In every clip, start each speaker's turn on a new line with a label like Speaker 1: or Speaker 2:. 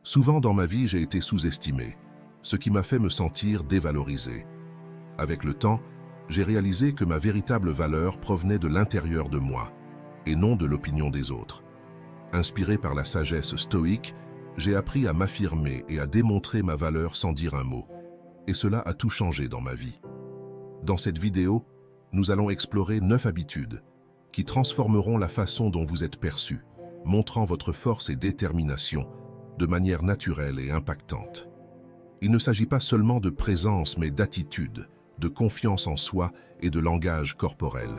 Speaker 1: Souvent dans ma vie, j'ai été sous-estimé, ce qui m'a fait me sentir dévalorisé. Avec le temps, j'ai réalisé que ma véritable valeur provenait de l'intérieur de moi, et non de l'opinion des autres. Inspiré par la sagesse stoïque, j'ai appris à m'affirmer et à démontrer ma valeur sans dire un mot. Et cela a tout changé dans ma vie. Dans cette vidéo, nous allons explorer 9 habitudes qui transformeront la façon dont vous êtes perçu, montrant votre force et détermination de manière naturelle et impactante. Il ne s'agit pas seulement de présence, mais d'attitude, de confiance en soi et de langage corporel.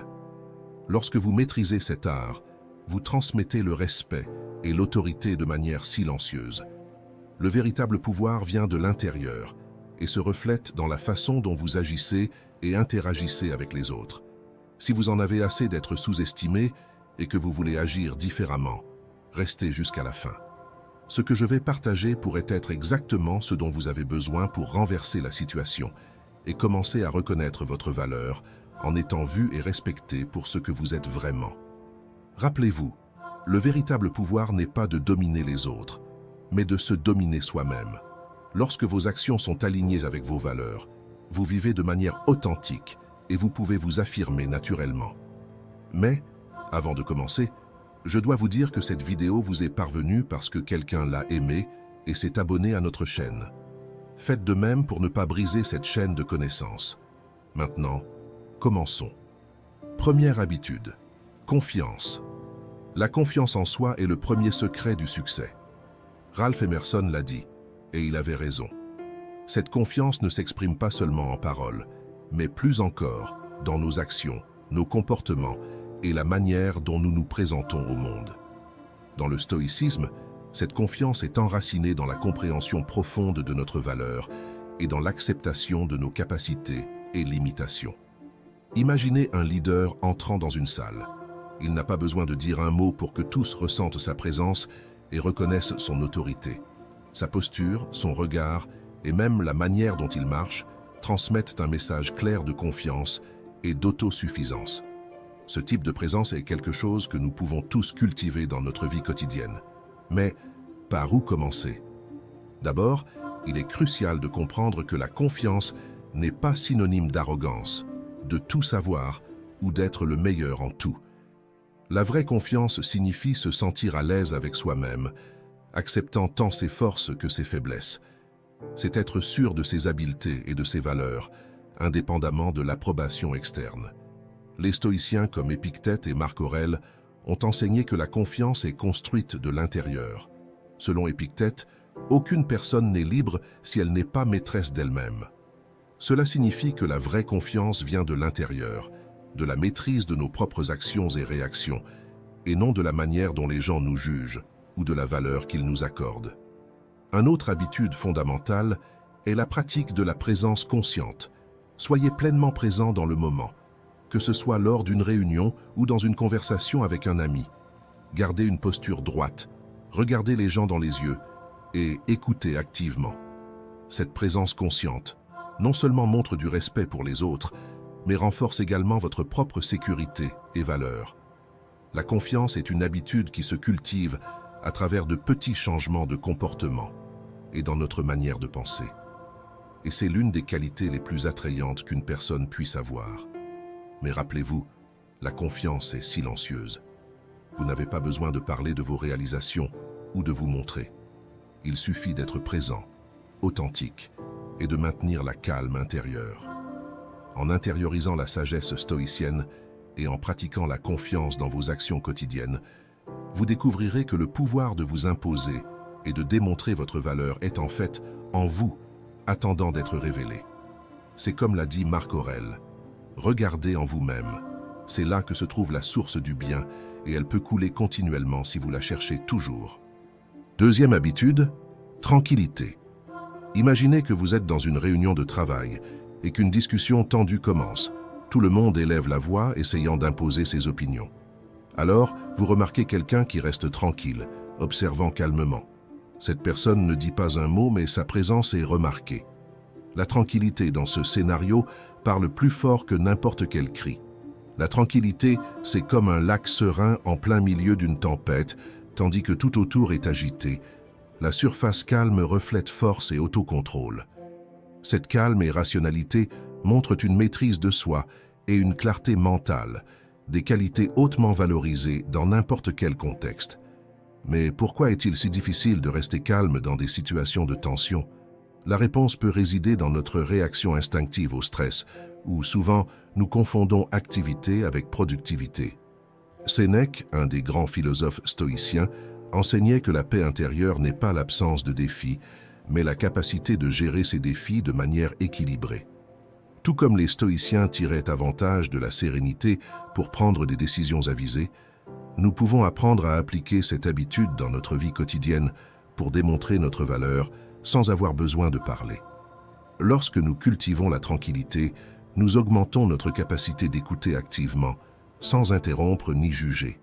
Speaker 1: Lorsque vous maîtrisez cet art, vous transmettez le respect et l'autorité de manière silencieuse. Le véritable pouvoir vient de l'intérieur et se reflète dans la façon dont vous agissez et interagissez avec les autres. Si vous en avez assez d'être sous-estimé et que vous voulez agir différemment, restez jusqu'à la fin. Ce que je vais partager pourrait être exactement ce dont vous avez besoin pour renverser la situation et commencer à reconnaître votre valeur en étant vu et respecté pour ce que vous êtes vraiment. Rappelez-vous, le véritable pouvoir n'est pas de dominer les autres, mais de se dominer soi-même. Lorsque vos actions sont alignées avec vos valeurs, vous vivez de manière authentique et vous pouvez vous affirmer naturellement. Mais, avant de commencer, je dois vous dire que cette vidéo vous est parvenue parce que quelqu'un l'a aimée et s'est abonné à notre chaîne. Faites de même pour ne pas briser cette chaîne de connaissances. Maintenant, commençons. Première habitude, confiance. La confiance en soi est le premier secret du succès. Ralph Emerson l'a dit, et il avait raison. Cette confiance ne s'exprime pas seulement en paroles, mais plus encore dans nos actions, nos comportements et la manière dont nous nous présentons au monde. Dans le stoïcisme, cette confiance est enracinée dans la compréhension profonde de notre valeur et dans l'acceptation de nos capacités et limitations. Imaginez un leader entrant dans une salle. Il n'a pas besoin de dire un mot pour que tous ressentent sa présence et reconnaissent son autorité. Sa posture, son regard et même la manière dont il marche transmettent un message clair de confiance et d'autosuffisance. Ce type de présence est quelque chose que nous pouvons tous cultiver dans notre vie quotidienne. Mais par où commencer? D'abord, il est crucial de comprendre que la confiance n'est pas synonyme d'arrogance, de tout savoir ou d'être le meilleur en tout. La vraie confiance signifie se sentir à l'aise avec soi-même, acceptant tant ses forces que ses faiblesses. C'est être sûr de ses habiletés et de ses valeurs, indépendamment de l'approbation externe. Les stoïciens comme Épictète et Marc Aurèle ont enseigné que la confiance est construite de l'intérieur. Selon Épictète, aucune personne n'est libre si elle n'est pas maîtresse d'elle-même. Cela signifie que la vraie confiance vient de l'intérieur, de la maîtrise de nos propres actions et réactions, et non de la manière dont les gens nous jugent ou de la valeur qu'ils nous accordent. Une autre habitude fondamentale est la pratique de la présence consciente. Soyez pleinement présent dans le moment, que ce soit lors d'une réunion ou dans une conversation avec un ami. Gardez une posture droite, regardez les gens dans les yeux et écoutez activement. Cette présence consciente non seulement montre du respect pour les autres, mais renforce également votre propre sécurité et valeur. La confiance est une habitude qui se cultive à travers de petits changements de comportement et dans notre manière de penser. Et c'est l'une des qualités les plus attrayantes qu'une personne puisse avoir. Mais rappelez-vous, la confiance est silencieuse. Vous n'avez pas besoin de parler de vos réalisations ou de vous montrer. Il suffit d'être présent, authentique et de maintenir la calme intérieure. En intériorisant la sagesse stoïcienne et en pratiquant la confiance dans vos actions quotidiennes, vous découvrirez que le pouvoir de vous imposer et de démontrer votre valeur est en fait en vous, attendant d'être révélé. C'est comme l'a dit Marc Aurèle. Regardez en vous-même. C'est là que se trouve la source du bien et elle peut couler continuellement si vous la cherchez toujours. Deuxième habitude, tranquillité. Imaginez que vous êtes dans une réunion de travail et qu'une discussion tendue commence. Tout le monde élève la voix, essayant d'imposer ses opinions. Alors, vous remarquez quelqu'un qui reste tranquille, observant calmement. Cette personne ne dit pas un mot, mais sa présence est remarquée. La tranquillité dans ce scénario parle plus fort que n'importe quel cri. La tranquillité, c'est comme un lac serein en plein milieu d'une tempête, tandis que tout autour est agité. La surface calme reflète force et autocontrôle. Cette calme et rationalité montrent une maîtrise de soi et une clarté mentale, des qualités hautement valorisées dans n'importe quel contexte. Mais pourquoi est-il si difficile de rester calme dans des situations de tension? La réponse peut résider dans notre réaction instinctive au stress, où souvent nous confondons activité avec productivité. Sénèque, un des grands philosophes stoïciens, enseignait que la paix intérieure n'est pas l'absence de défis, mais la capacité de gérer ces défis de manière équilibrée. Tout comme les stoïciens tiraient avantage de la sérénité pour prendre des décisions avisées, nous pouvons apprendre à appliquer cette habitude dans notre vie quotidienne pour démontrer notre valeur sans avoir besoin de parler. Lorsque nous cultivons la tranquillité, nous augmentons notre capacité d'écouter activement, sans interrompre ni juger.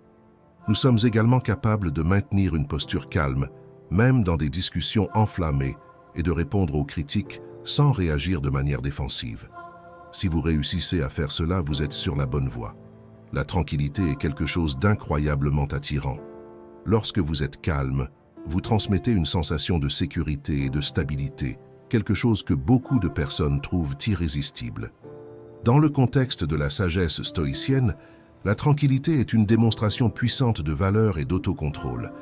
Speaker 1: Nous sommes également capables de maintenir une posture calme, même dans des discussions enflammées, et de répondre aux critiques sans réagir de manière défensive. Si vous réussissez à faire cela, vous êtes sur la bonne voie. La tranquillité est quelque chose d'incroyablement attirant. Lorsque vous êtes calme, vous transmettez une sensation de sécurité et de stabilité, quelque chose que beaucoup de personnes trouvent irrésistible. Dans le contexte de la sagesse stoïcienne, la tranquillité est une démonstration puissante de valeur et d'autocontrôle.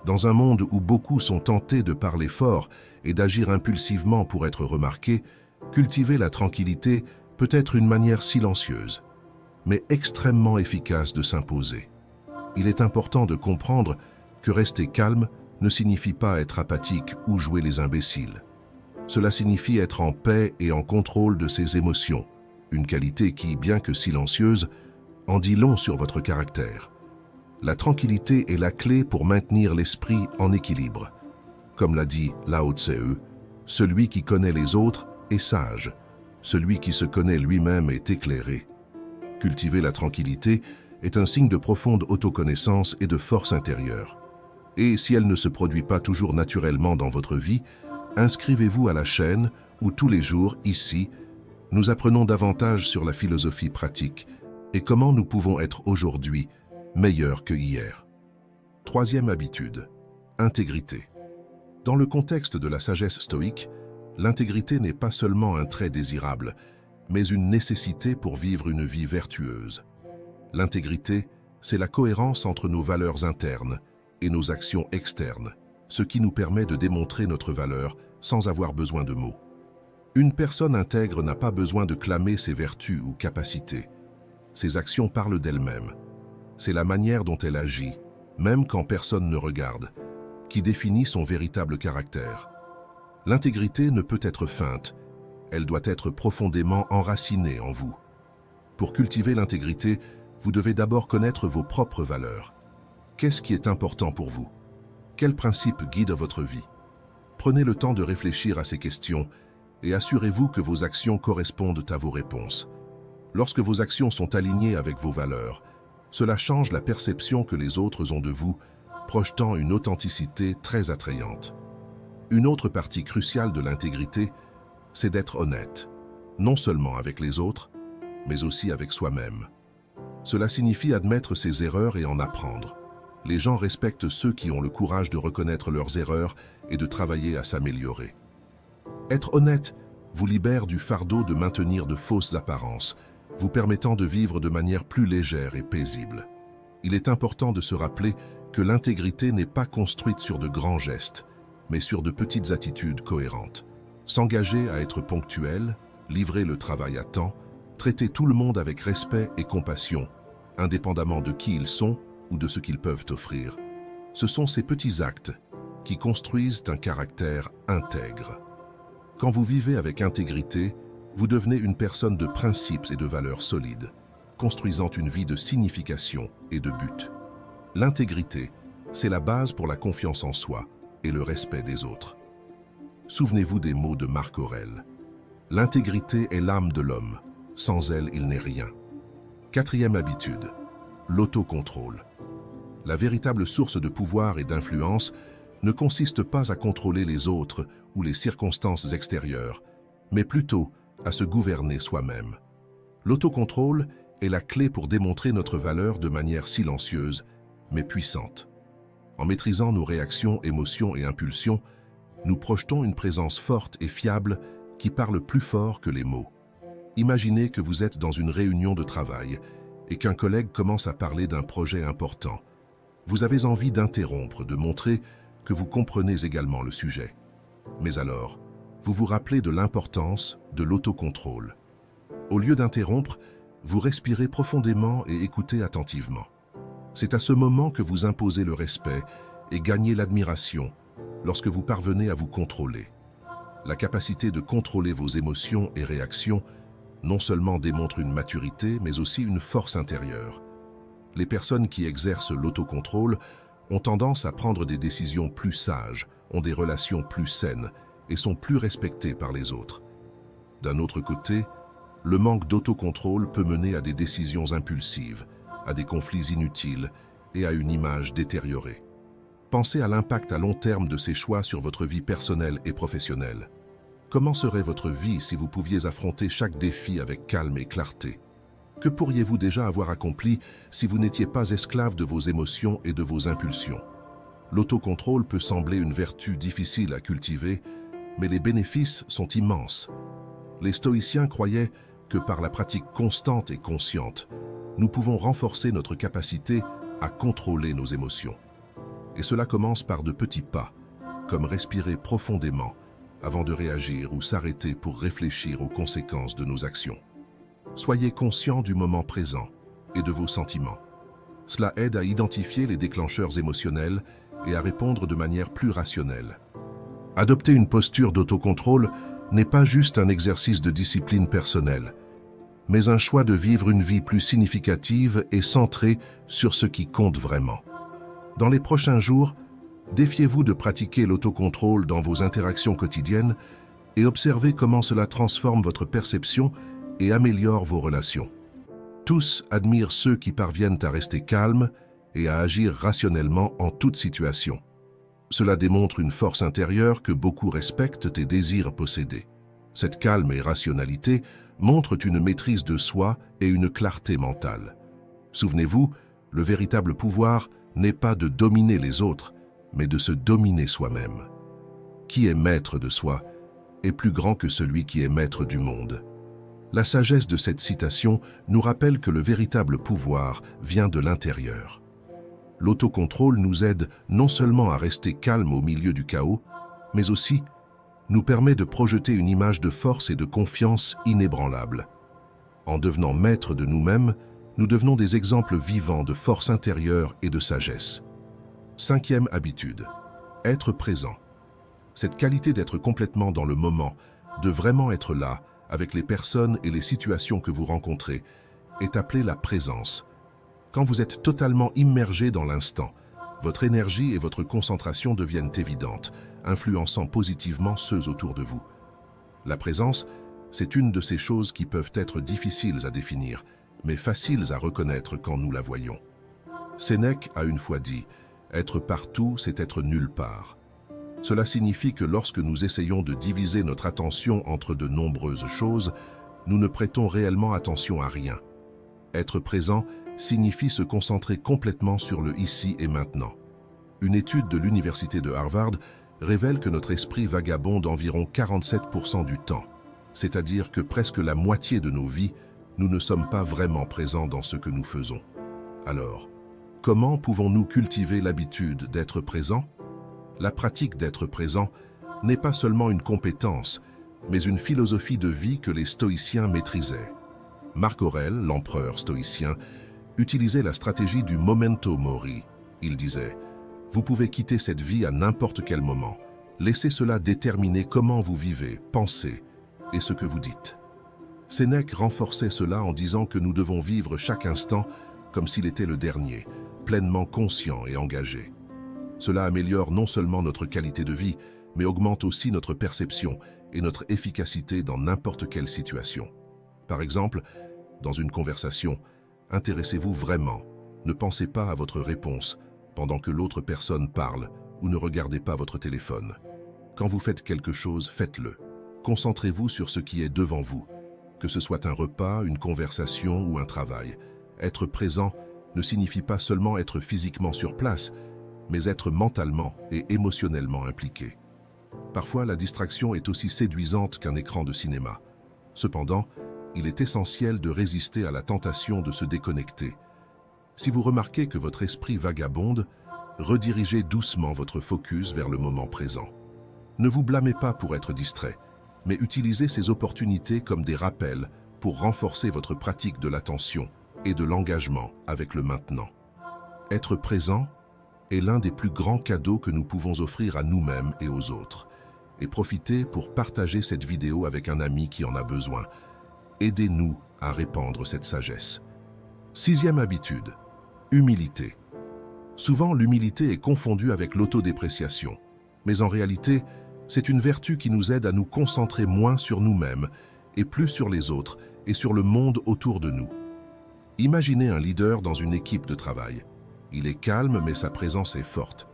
Speaker 1: Dans un monde où beaucoup sont tentés de parler fort et d'agir impulsivement pour être remarqués, cultiver la tranquillité peut être une manière silencieuse, mais extrêmement efficace de s'imposer. Il est important de comprendre que rester calme ne signifie pas être apathique ou jouer les imbéciles. Cela signifie être en paix et en contrôle de ses émotions, une qualité qui, bien que silencieuse, en dit long sur votre caractère. La tranquillité est la clé pour maintenir l'esprit en équilibre. Comme l'a dit Lao Tse, celui qui connaît les autres est sage, celui qui se connaît lui-même est éclairé. Cultiver la tranquillité est un signe de profonde autoconnaissance et de force intérieure. Et si elle ne se produit pas toujours naturellement dans votre vie, inscrivez-vous à la chaîne où tous les jours, ici, nous apprenons davantage sur la philosophie pratique et comment nous pouvons être aujourd'hui meilleurs que hier. Troisième habitude, intégrité. Dans le contexte de la sagesse stoïque, l'intégrité n'est pas seulement un trait désirable, mais une nécessité pour vivre une vie vertueuse. L'intégrité, c'est la cohérence entre nos valeurs internes et nos actions externes, ce qui nous permet de démontrer notre valeur sans avoir besoin de mots. Une personne intègre n'a pas besoin de clamer ses vertus ou capacités. Ses actions parlent d'elle-même. C'est la manière dont elle agit, même quand personne ne regarde, qui définit son véritable caractère. L'intégrité ne peut être feinte, elle doit être profondément enracinée en vous. Pour cultiver l'intégrité, vous devez d'abord connaître vos propres valeurs. Qu'est-ce qui est important pour vous? Quels principes guident votre vie? Prenez le temps de réfléchir à ces questions et assurez-vous que vos actions correspondent à vos réponses. Lorsque vos actions sont alignées avec vos valeurs, cela change la perception que les autres ont de vous, projetant une authenticité très attrayante. Une autre partie cruciale de l'intégrité, c'est d'être honnête, non seulement avec les autres, mais aussi avec soi-même. Cela signifie admettre ses erreurs et en apprendre. Les gens respectent ceux qui ont le courage de reconnaître leurs erreurs et de travailler à s'améliorer. Être honnête vous libère du fardeau de maintenir de fausses apparences, vous permettant de vivre de manière plus légère et paisible. Il est important de se rappeler que l'intégrité n'est pas construite sur de grands gestes, mais sur de petites attitudes cohérentes. S'engager à être ponctuel, livrer le travail à temps, traiter tout le monde avec respect et compassion, indépendamment de qui ils sont ou de ce qu'ils peuvent offrir. Ce sont ces petits actes qui construisent un caractère intègre. Quand vous vivez avec intégrité, vous devenez une personne de principes et de valeurs solides, construisant une vie de signification et de but. L'intégrité, c'est la base pour la confiance en soi et le respect des autres. Souvenez-vous des mots de Marc Aurèle. L'intégrité est l'âme de l'homme. Sans elle, il n'est rien. Quatrième habitude, l'autocontrôle. La véritable source de pouvoir et d'influence ne consiste pas à contrôler les autres ou les circonstances extérieures, mais plutôt à se gouverner soi-même. L'autocontrôle est la clé pour démontrer notre valeur de manière silencieuse, mais puissante. En maîtrisant nos réactions, émotions et impulsions, nous projetons une présence forte et fiable qui parle plus fort que les mots. Imaginez que vous êtes dans une réunion de travail et qu'un collègue commence à parler d'un projet important. Vous avez envie d'interrompre, de montrer que vous comprenez également le sujet. Mais alors, vous vous rappelez de l'importance de l'autocontrôle. Au lieu d'interrompre, vous respirez profondément et écoutez attentivement. C'est à ce moment que vous imposez le respect et gagnez l'admiration lorsque vous parvenez à vous contrôler. La capacité de contrôler vos émotions et réactions non seulement démontre une maturité, mais aussi une force intérieure. Les personnes qui exercent l'autocontrôle ont tendance à prendre des décisions plus sages, ont des relations plus saines et sont plus respectées par les autres. D'un autre côté, le manque d'autocontrôle peut mener à des décisions impulsives, à des conflits inutiles et à une image détériorée. Pensez à l'impact à long terme de ces choix sur votre vie personnelle et professionnelle. Comment serait votre vie si vous pouviez affronter chaque défi avec calme et clarté? Que pourriez-vous déjà avoir accompli si vous n'étiez pas esclave de vos émotions et de vos impulsions? L'autocontrôle peut sembler une vertu difficile à cultiver, mais les bénéfices sont immenses. Les stoïciens croyaient que par la pratique constante et consciente, nous pouvons renforcer notre capacité à contrôler nos émotions. Et cela commence par de petits pas, comme respirer profondément avant de réagir ou s'arrêter pour réfléchir aux conséquences de nos actions. Soyez conscient du moment présent et de vos sentiments. Cela aide à identifier les déclencheurs émotionnels et à répondre de manière plus rationnelle. Adopter une posture d'autocontrôle n'est pas juste un exercice de discipline personnelle, mais un choix de vivre une vie plus significative et centrée sur ce qui compte vraiment. Dans les prochains jours, défiez-vous de pratiquer l'autocontrôle dans vos interactions quotidiennes et observez comment cela transforme votre perception et améliore vos relations. Tous admirent ceux qui parviennent à rester calmes et à agir rationnellement en toute situation. Cela démontre une force intérieure que beaucoup respectent et désirent posséder. Cette calme et rationalité montrent une maîtrise de soi et une clarté mentale. Souvenez-vous, le véritable pouvoir n'est pas de dominer les autres, mais de se dominer soi-même. Qui est maître de soi est plus grand que celui qui est maître du monde. La sagesse de cette citation nous rappelle que le véritable pouvoir vient de l'intérieur. L'autocontrôle nous aide non seulement à rester calme au milieu du chaos, mais aussi nous permet de projeter une image de force et de confiance inébranlable. En devenant maître de nous-mêmes, nous devenons des exemples vivants de force intérieure et de sagesse. 5e habitude, être présent. Cette qualité d'être complètement dans le moment, de vraiment être là, avec les personnes et les situations que vous rencontrez, est appelée la présence. Quand vous êtes totalement immergé dans l'instant, votre énergie et votre concentration deviennent évidentes, influençant positivement ceux autour de vous. La présence, c'est une de ces choses qui peuvent être difficiles à définir, mais faciles à reconnaître quand nous la voyons. Sénèque a une fois dit « Être partout, c'est être nulle part ». Cela signifie que lorsque nous essayons de diviser notre attention entre de nombreuses choses, nous ne prêtons réellement attention à rien. Être présent signifie se concentrer complètement sur le ici et maintenant. Une étude de l'université de Harvard révèle que notre esprit vagabonde environ 47% du temps, c'est-à-dire que presque la moitié de nos vies, nous ne sommes pas vraiment présents dans ce que nous faisons. Alors, comment pouvons-nous cultiver l'habitude d'être présent? La pratique d'être présent n'est pas seulement une compétence, mais une philosophie de vie que les stoïciens maîtrisaient. Marc Aurèle, l'empereur stoïcien, utilisait la stratégie du memento mori. Il disait « Vous pouvez quitter cette vie à n'importe quel moment. Laissez cela déterminer comment vous vivez, pensez et ce que vous dites. » Sénèque renforçait cela en disant que nous devons vivre chaque instant comme s'il était le dernier, pleinement conscient et engagé. Cela améliore non seulement notre qualité de vie, mais augmente aussi notre perception et notre efficacité dans n'importe quelle situation. Par exemple, dans une conversation, intéressez-vous vraiment, ne pensez pas à votre réponse pendant que l'autre personne parle ou ne regardez pas votre téléphone. Quand vous faites quelque chose, faites-le. Concentrez-vous sur ce qui est devant vous, que ce soit un repas, une conversation ou un travail. Être présent ne signifie pas seulement être physiquement sur place, mais être mentalement et émotionnellement impliqué. Parfois, la distraction est aussi séduisante qu'un écran de cinéma. Cependant, il est essentiel de résister à la tentation de se déconnecter. Si vous remarquez que votre esprit vagabonde, redirigez doucement votre focus vers le moment présent. Ne vous blâmez pas pour être distrait, mais utilisez ces opportunités comme des rappels pour renforcer votre pratique de l'attention et de l'engagement avec le maintenant. Être présent est l'un des plus grands cadeaux que nous pouvons offrir à nous-mêmes et aux autres. Et profitez pour partager cette vidéo avec un ami qui en a besoin. Aidez-nous à répandre cette sagesse. 6e habitude, humilité. Souvent, l'humilité est confondue avec l'autodépréciation. Mais en réalité, c'est une vertu qui nous aide à nous concentrer moins sur nous-mêmes et plus sur les autres et sur le monde autour de nous. Imaginez un leader dans une équipe de travail. Il est calme, mais sa présence est forte.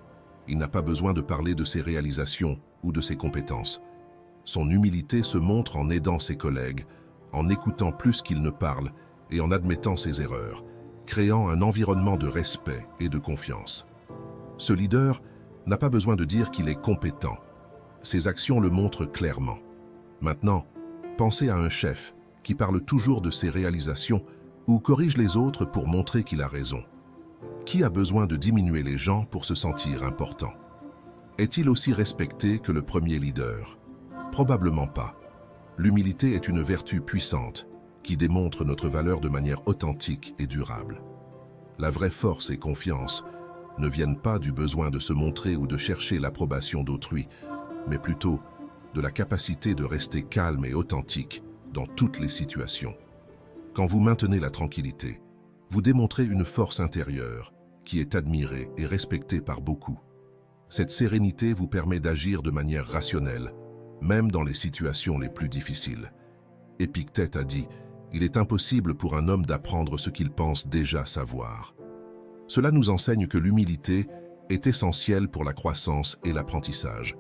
Speaker 1: Il n'a pas besoin de parler de ses réalisations ou de ses compétences. Son humilité se montre en aidant ses collègues, en écoutant plus qu'il ne parle et en admettant ses erreurs, créant un environnement de respect et de confiance. Ce leader n'a pas besoin de dire qu'il est compétent. Ses actions le montrent clairement. Maintenant, pensez à un chef qui parle toujours de ses réalisations ou corrige les autres pour montrer qu'il a raison. Qui a besoin de diminuer les gens pour se sentir important? Est-il aussi respecté que le premier leader? Probablement pas. L'humilité est une vertu puissante qui démontre notre valeur de manière authentique et durable. La vraie force et confiance ne viennent pas du besoin de se montrer ou de chercher l'approbation d'autrui, mais plutôt de la capacité de rester calme et authentique dans toutes les situations. Quand vous maintenez la tranquillité, vous démontrez une force intérieure qui est admirée et respectée par beaucoup. Cette sérénité vous permet d'agir de manière rationnelle, même dans les situations les plus difficiles. Épictète a dit « Il est impossible pour un homme d'apprendre ce qu'il pense déjà savoir ». Cela nous enseigne que l'humilité est essentielle pour la croissance et l'apprentissage.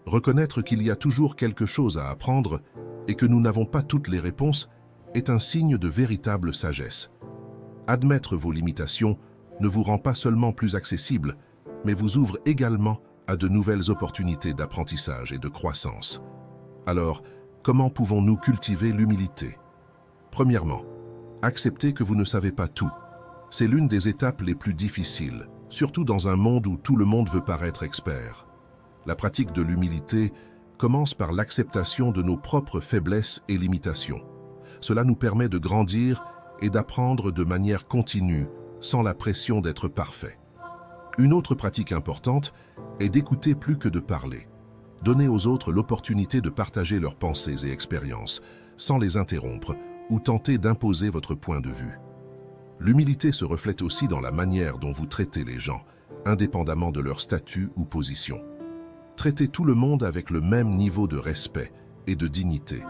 Speaker 1: Reconnaître qu'il y a toujours quelque chose à apprendre et que nous n'avons pas toutes les réponses est un signe de véritable sagesse. Admettre vos limitations ne vous rend pas seulement plus accessible, mais vous ouvre également à de nouvelles opportunités d'apprentissage et de croissance. Alors, comment pouvons-nous cultiver l'humilité? Premièrement, acceptez que vous ne savez pas tout. C'est l'une des étapes les plus difficiles, surtout dans un monde où tout le monde veut paraître expert. La pratique de l'humilité commence par l'acceptation de nos propres faiblesses et limitations. Cela nous permet de grandir et d'apprendre de manière continue, sans la pression d'être parfait. Une autre pratique importante est d'écouter plus que de parler. Donnez aux autres l'opportunité de partager leurs pensées et expériences, sans les interrompre ou tenter d'imposer votre point de vue. L'humilité se reflète aussi dans la manière dont vous traitez les gens, indépendamment de leur statut ou position. Traitez tout le monde avec le même niveau de respect et de dignité.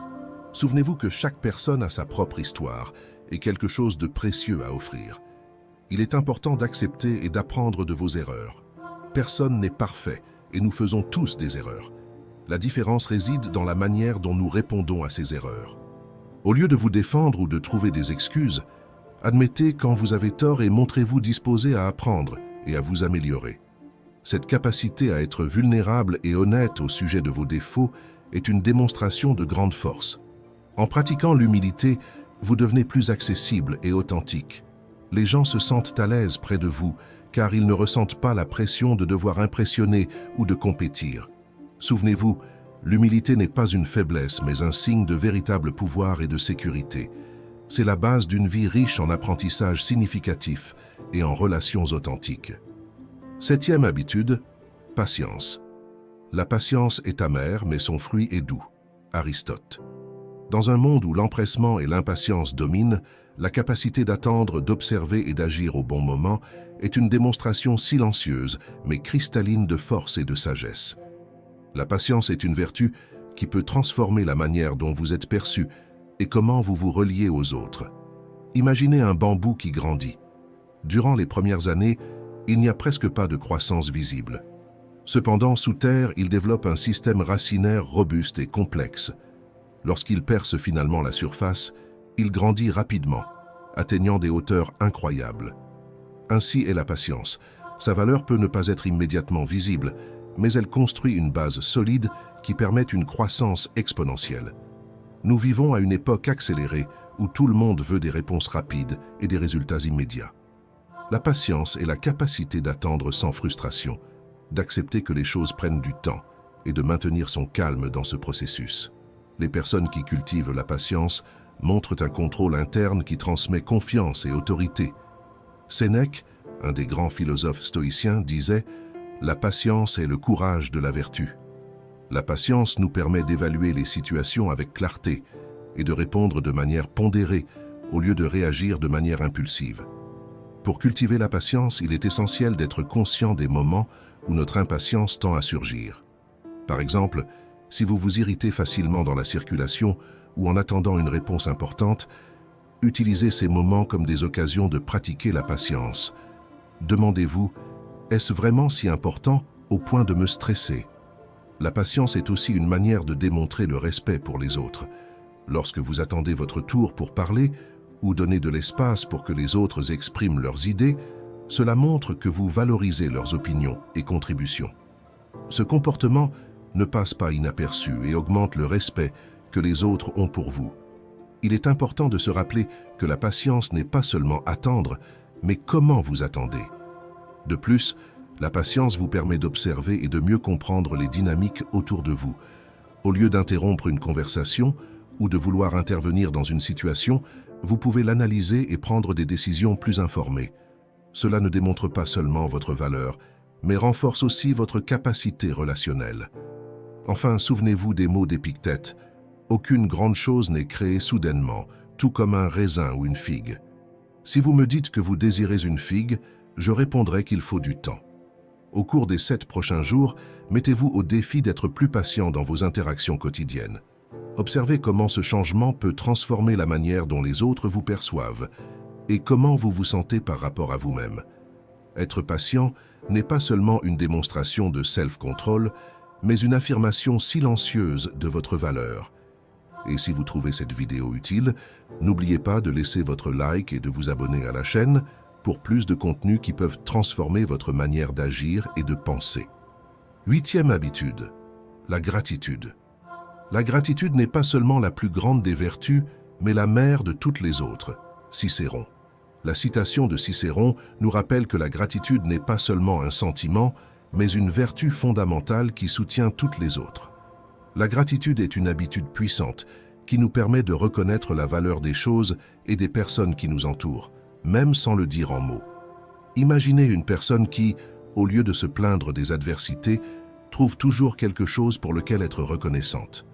Speaker 1: Souvenez-vous que chaque personne a sa propre histoire et quelque chose de précieux à offrir. Il est important d'accepter et d'apprendre de vos erreurs. Personne n'est parfait et nous faisons tous des erreurs. La différence réside dans la manière dont nous répondons à ces erreurs. Au lieu de vous défendre ou de trouver des excuses, admettez quand vous avez tort et montrez-vous disposé à apprendre et à vous améliorer. Cette capacité à être vulnérable et honnête au sujet de vos défauts est une démonstration de grande force. En pratiquant l'humilité, vous devenez plus accessible et authentique. Les gens se sentent à l'aise près de vous, car ils ne ressentent pas la pression de devoir impressionner ou de compétir. Souvenez-vous, l'humilité n'est pas une faiblesse, mais un signe de véritable pouvoir et de sécurité. C'est la base d'une vie riche en apprentissage significatif et en relations authentiques. 7e habitude, patience. La patience est amère, mais son fruit est doux. Aristote. Dans un monde où l'empressement et l'impatience dominent, la capacité d'attendre, d'observer et d'agir au bon moment est une démonstration silencieuse, mais cristalline de force et de sagesse. La patience est une vertu qui peut transformer la manière dont vous êtes perçu et comment vous vous reliez aux autres. Imaginez un bambou qui grandit. Durant les premières années, il n'y a presque pas de croissance visible. Cependant, sous terre, il développe un système racinaire robuste et complexe. Lorsqu'il perce finalement la surface, il grandit rapidement, atteignant des hauteurs incroyables. Ainsi est la patience. Sa valeur peut ne pas être immédiatement visible, mais elle construit une base solide qui permet une croissance exponentielle. Nous vivons à une époque accélérée où tout le monde veut des réponses rapides et des résultats immédiats. La patience est la capacité d'attendre sans frustration, d'accepter que les choses prennent du temps et de maintenir son calme dans ce processus. Les personnes qui cultivent la patience montrent un contrôle interne qui transmet confiance et autorité. Sénèque, un des grands philosophes stoïciens, disait « La patience est le courage de la vertu ». La patience nous permet d'évaluer les situations avec clarté et de répondre de manière pondérée au lieu de réagir de manière impulsive. Pour cultiver la patience, il est essentiel d'être conscient des moments où notre impatience tend à surgir. Par exemple, si vous vous irritez facilement dans la circulation ou en attendant une réponse importante, utilisez ces moments comme des occasions de pratiquer la patience. Demandez-vous, est-ce vraiment si important au point de me stresser ? La patience est aussi une manière de démontrer le respect pour les autres. Lorsque vous attendez votre tour pour parler ou donner de l'espace pour que les autres expriment leurs idées, cela montre que vous valorisez leurs opinions et contributions. Ce comportement ne passe pas inaperçu et augmente le respect que les autres ont pour vous. Il est important de se rappeler que la patience n'est pas seulement attendre, mais comment vous attendez. De plus, la patience vous permet d'observer et de mieux comprendre les dynamiques autour de vous. Au lieu d'interrompre une conversation ou de vouloir intervenir dans une situation, vous pouvez l'analyser et prendre des décisions plus informées. Cela ne démontre pas seulement votre valeur, mais renforce aussi votre capacité relationnelle. Enfin, souvenez-vous des mots d'Épictète. Aucune grande chose n'est créée soudainement, tout comme un raisin ou une figue. Si vous me dites que vous désirez une figue, je répondrai qu'il faut du temps. Au cours des 7 prochains jours, mettez-vous au défi d'être plus patient dans vos interactions quotidiennes. Observez comment ce changement peut transformer la manière dont les autres vous perçoivent et comment vous vous sentez par rapport à vous-même. Être patient n'est pas seulement une démonstration de self-control, mais une affirmation silencieuse de votre valeur. Et si vous trouvez cette vidéo utile, n'oubliez pas de laisser votre like et de vous abonner à la chaîne pour plus de contenus qui peuvent transformer votre manière d'agir et de penser. 8e habitude, la gratitude. La gratitude n'est pas seulement la plus grande des vertus, mais la mère de toutes les autres. Cicéron. La citation de Cicéron nous rappelle que la gratitude n'est pas seulement un sentiment, mais une vertu fondamentale qui soutient toutes les autres. La gratitude est une habitude puissante qui nous permet de reconnaître la valeur des choses et des personnes qui nous entourent, même sans le dire en mots. Imaginez une personne qui, au lieu de se plaindre des adversités, trouve toujours quelque chose pour lequel être reconnaissante.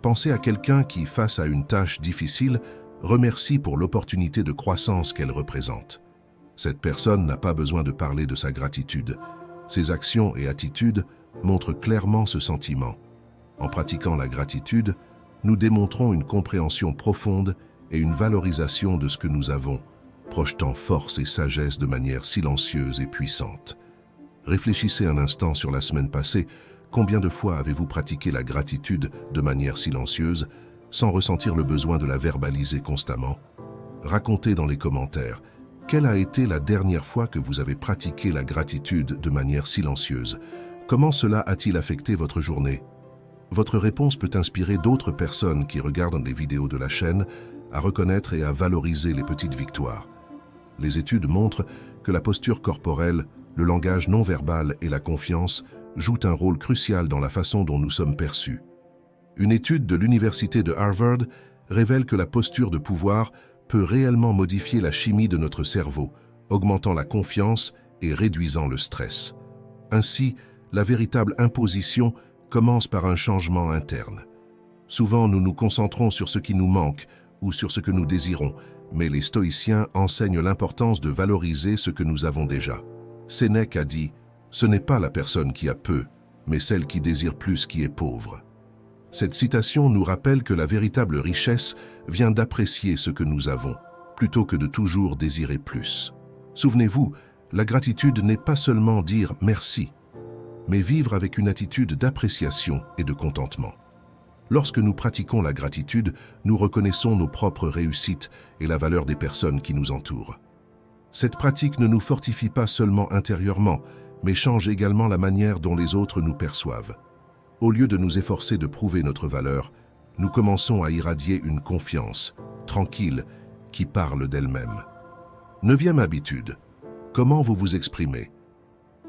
Speaker 1: Pensez à quelqu'un qui, face à une tâche difficile, remercie pour l'opportunité de croissance qu'elle représente. Cette personne n'a pas besoin de parler de sa gratitude. Ses actions et attitudes montrent clairement ce sentiment. En pratiquant la gratitude, nous démontrons une compréhension profonde et une valorisation de ce que nous avons, projetant force et sagesse de manière silencieuse et puissante. Réfléchissez un instant sur la semaine passée. Combien de fois avez-vous pratiqué la gratitude de manière silencieuse, sans ressentir le besoin de la verbaliser constamment? Racontez dans les commentaires, quelle a été la dernière fois que vous avez pratiqué la gratitude de manière silencieuse? Comment cela a-t-il affecté votre journée? Votre réponse peut inspirer d'autres personnes qui regardent les vidéos de la chaîne à reconnaître et à valoriser les petites victoires. Les études montrent que la posture corporelle, le langage non verbal et la confiance jouent un rôle crucial dans la façon dont nous sommes perçus. Une étude de l'université de Harvard révèle que la posture de pouvoir peut réellement modifier la chimie de notre cerveau, augmentant la confiance et réduisant le stress. Ainsi, la véritable imposition commence par un changement interne. Souvent, nous nous concentrons sur ce qui nous manque ou sur ce que nous désirons, mais les stoïciens enseignent l'importance de valoriser ce que nous avons déjà. Sénèque a dit « Ce n'est pas la personne qui a peu, mais celle qui désire plus qui est pauvre ». Cette citation nous rappelle que la véritable richesse vient d'apprécier ce que nous avons, plutôt que de toujours désirer plus. Souvenez-vous, la gratitude n'est pas seulement dire « merci », mais vivre avec une attitude d'appréciation et de contentement. Lorsque nous pratiquons la gratitude, nous reconnaissons nos propres réussites et la valeur des personnes qui nous entourent. Cette pratique ne nous fortifie pas seulement intérieurement, mais change également la manière dont les autres nous perçoivent. Au lieu de nous efforcer de prouver notre valeur, nous commençons à irradier une confiance, tranquille, qui parle d'elle-même. 9e habitude. Comment vous vous exprimez?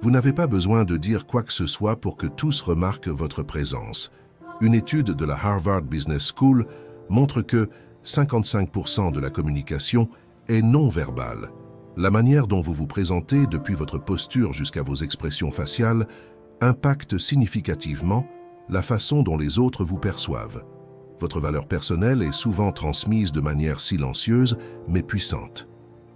Speaker 1: Vous n'avez pas besoin de dire quoi que ce soit pour que tous remarquent votre présence. Une étude de la Harvard Business School montre que 55% de la communication est non-verbale. La manière dont vous vous présentez, depuis votre posture jusqu'à vos expressions faciales, impacte significativement la façon dont les autres vous perçoivent. Votre valeur personnelle est souvent transmise de manière silencieuse mais puissante.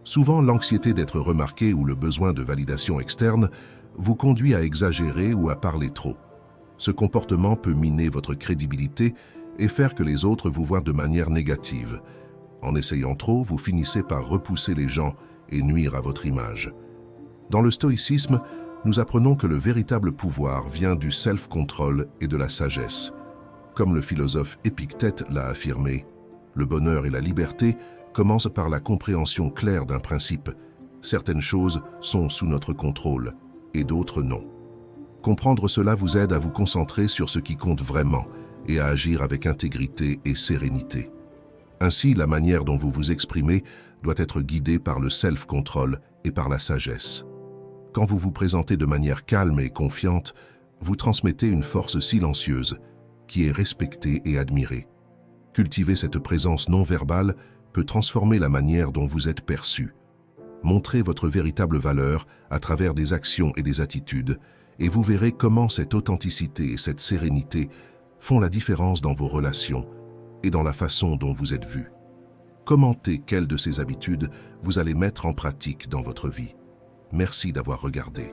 Speaker 1: Souvent, l'anxiété d'être remarqué ou le besoin de validation externe vous conduit à exagérer ou à parler trop. Ce comportement peut miner votre crédibilité et faire que les autres vous voient de manière négative. En essayant trop, vous finissez par repousser les gens et nuire à votre image. Dans le stoïcisme, nous apprenons que le véritable pouvoir vient du self-control et de la sagesse. Comme le philosophe Épictète l'a affirmé, le bonheur et la liberté commencent par la compréhension claire d'un principe. Certaines choses sont sous notre contrôle et d'autres non. Comprendre cela vous aide à vous concentrer sur ce qui compte vraiment et à agir avec intégrité et sérénité. Ainsi, la manière dont vous vous exprimez doit être guidée par le self-control et par la sagesse. Quand vous vous présentez de manière calme et confiante, vous transmettez une force silencieuse qui est respectée et admirée. Cultiver cette présence non verbale peut transformer la manière dont vous êtes perçu. Montrez votre véritable valeur à travers des actions et des attitudes, et vous verrez comment cette authenticité et cette sérénité font la différence dans vos relations et dans la façon dont vous êtes vu. Commentez quelles de ces habitudes vous allez mettre en pratique dans votre vie. Merci d'avoir regardé.